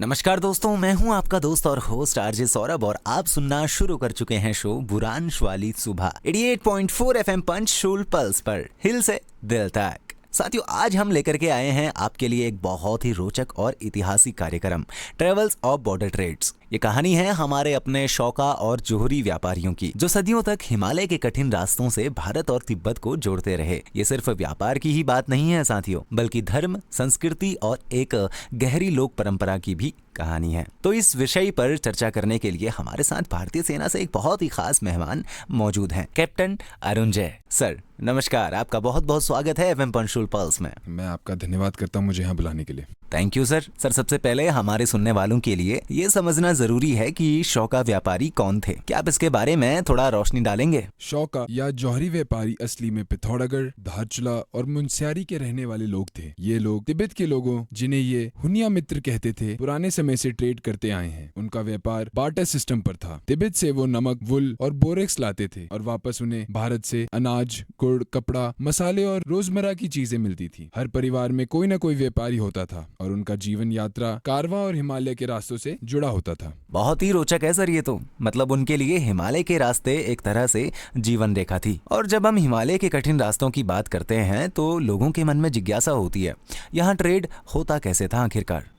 नमस्कार दोस्तों, मैं हूं आपका दोस्त और होस्ट आरजे सौरभ और आप सुनना शुरू कर चुके हैं शो बुरांश वाली सुबह 88.4 एफएम पंचशूल पल्स पर हिल से दिल तक। साथियों, आज हम लेकर के आए हैं आपके लिए एक बहुत ही रोचक और ऐतिहासिक कार्यक्रम, ट्रेवल्स ऑफ बॉर्डर ट्रेड्स। ये कहानी है हमारे अपने शौका और जोहरी व्यापारियों की, जो सदियों तक हिमालय के कठिन रास्तों से भारत और तिब्बत को जोड़ते रहे। ये सिर्फ व्यापार की ही बात नहीं है साथियों, बल्कि धर्म, संस्कृति और एक गहरी लोक परंपरा की भी कहानी है। तो इस विषय पर चर्चा करने के लिए हमारे साथ भारतीय सेना से एक बहुत ही खास मेहमान मौजूद हैं, कैप्टन अरुण जय सर। नमस्कार, आपका बहुत बहुत स्वागत है एफएम पंचशूल पल्स में। मैं आपका धन्यवाद करता हूं मुझे यहाँ बुलाने के लिए। Thank you sir. सबसे पहले हमारे सुनने वालों के लिए ये समझना जरूरी है कि शौका व्यापारी कौन थे। क्या आप इसके बारे में थोड़ा रोशनी डालेंगे? शौका या जौहरी व्यापारी असली में पिथौरागढ़, धारचूला और मुनस्यारी के रहने वाले लोग थे। ये लोग तिब्बत के लोगों, जिन्हें ये हुनिया मित्र कहते थे, पुराने समय से ट्रेड करते आए हैं। उनका व्यापार बार्टर सिस्टम पर था। तिब्बत से वो नमक, वुल और बोरेक्स लाते थे और वापस उन्हें भारत से अनाज, गुड़, कपड़ा, मसाले और रोजमर्रा की चीजें मिलती थी। हर परिवार में कोई न कोई व्यापारी होता था और उनका जीवन यात्रा कारवां और हिमालय के रास्तों से जुड़ा होता था। बहुत ही रोचक है सर ये तो। मतलब उनके लिए हिमालय के रास्ते एक तरह से जीवन रेखा थी। और जब हम हिमालय के कठिन रास्तों की बात करते हैं तो लोगों के मन में जिज्ञासा होती है, यहाँ ट्रेड होता कैसे था आखिरकार?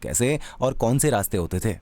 कैसे और कौन से रास्ते होते थे?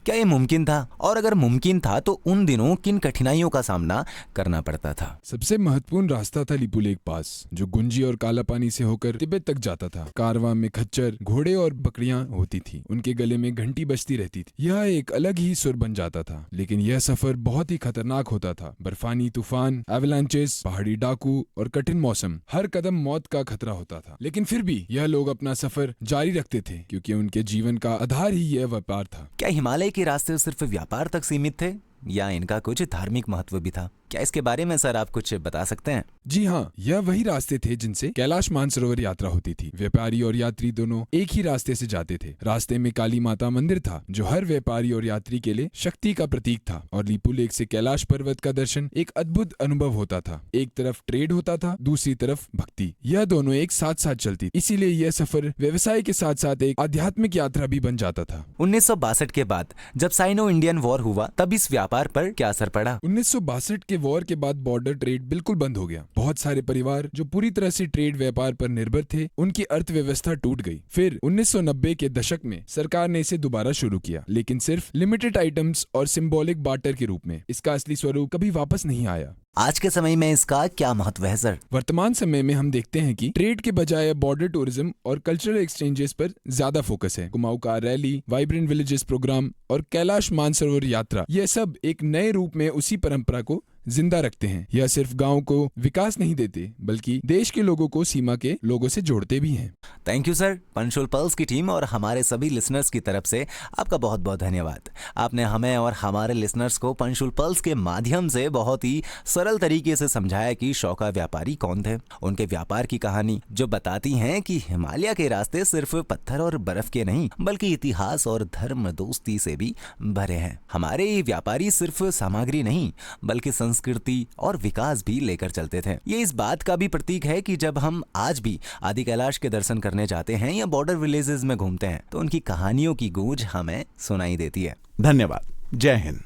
क्या ये मुमकिन था? और अगर मुमकिन था तो उन दिनों किन कठिनाइयों का सामना करना पड़ता था? सबसे महत्वपूर्ण रास्ता था लिपुलेख पास, जो गुंजी और काला पानी से होकर तिब्बत तक जाता था। कारवां में खच्चर, घोड़े और बकरियां होती थी। उनके गले में घंटी बजती रहती थी। यह एक अलग ही सुर बन जाता था। लेकिन यह सफर बहुत ही खतरनाक होता था। बर्फानी तूफान, एवलांचेस, पहाड़ी डाकू और कठिन मौसम, हर कदम मौत का खतरा होता था। लेकिन फिर भी यह लोग अपना सफर जारी रखते थे, क्योंकि उनके जीवन का आधार ही यह व्यापार था। क्या हिमालय के रास्ते सिर्फ व्यापार तक सीमित थे या इनका कुछ धार्मिक महत्व भी था? क्या इसके बारे में सर आप कुछ बता सकते हैं? जी हाँ, यह वही रास्ते थे जिनसे कैलाश मानसरोवर यात्रा होती थी। व्यापारी और यात्री दोनों एक ही रास्ते से जाते थे। रास्ते में काली माता मंदिर था, जो हर व्यापारी और यात्री के लिए शक्ति का प्रतीक था। और लिपुलेख से कैलाश पर्वत का दर्शन एक अद्भुत अनुभव होता था। एक तरफ ट्रेड होता था, दूसरी तरफ भक्ति। यह दोनों एक साथ साथ चलती, इसीलिए यह सफर व्यवसाय के साथ साथ एक आध्यात्मिक यात्रा भी बन जाता था। 1962 के बाद जब साइनो इंडियन वॉर हुआ, तब इस व्यापार पर क्या असर पड़ा? 1962 के वॉर के बाद बॉर्डर ट्रेड बिल्कुल बंद हो गया। बहुत सारे परिवार जो पूरी तरह से ट्रेड व्यापार पर निर्भर थे, उनकी अर्थव्यवस्था टूट गई। फिर 1990 के दशक में सरकार ने इसे दोबारा शुरू किया, लेकिन सिर्फ लिमिटेड आइटम्स और सिंबॉलिक बार्टर के रूप में। इसका असली स्वरूप कभी वापस नहीं आया। आज के समय में इसका क्या महत्व है सर? वर्तमान समय में हम देखते हैं कि ट्रेड के बजाय बॉर्डर टूरिज्म और कल्चरल एक्सचेंजेस पर ज्यादा फोकस है। Kumaon car rally, vibrant villages programme और कैलाश मानसरोवर यात्रा, यह सब एक नए रूप में उसी परंपरा को जिंदा रखते हैं। यह सिर्फ गांव को विकास नहीं देते, बल्कि देश के लोगों को सीमा के लोगों से जोड़ते भी हैं। Thank you sir. Panchshul pulse की टीम और हमारे सभी लिसनर्स की तरफ से आपका बहुत बहुत धन्यवाद। आपने हमें और हमारे लिसनर्स को पंचशूल पल्स के माध्यम से बहुत ही सरल तरीके से समझाया कि शौका व्यापारी कौन थे, उनके व्यापार की कहानी, जो बताती हैं कि हिमालय के रास्ते सिर्फ पत्थर और बर्फ के नहीं, बल्कि इतिहास और धर्म दोस्ती से भी भरे हैं। हमारे ये व्यापारी सिर्फ सामग्री नहीं, बल्कि संस्कृति और विकास भी लेकर चलते थे। ये इस बात का भी प्रतीक है कि जब हम आज भी आदि कैलाश के दर्शन करने जाते हैं या बॉर्डर विलेजेस में घूमते हैं, तो उनकी कहानियों की गूंज हमें सुनाई देती है। धन्यवाद। जय हिंद।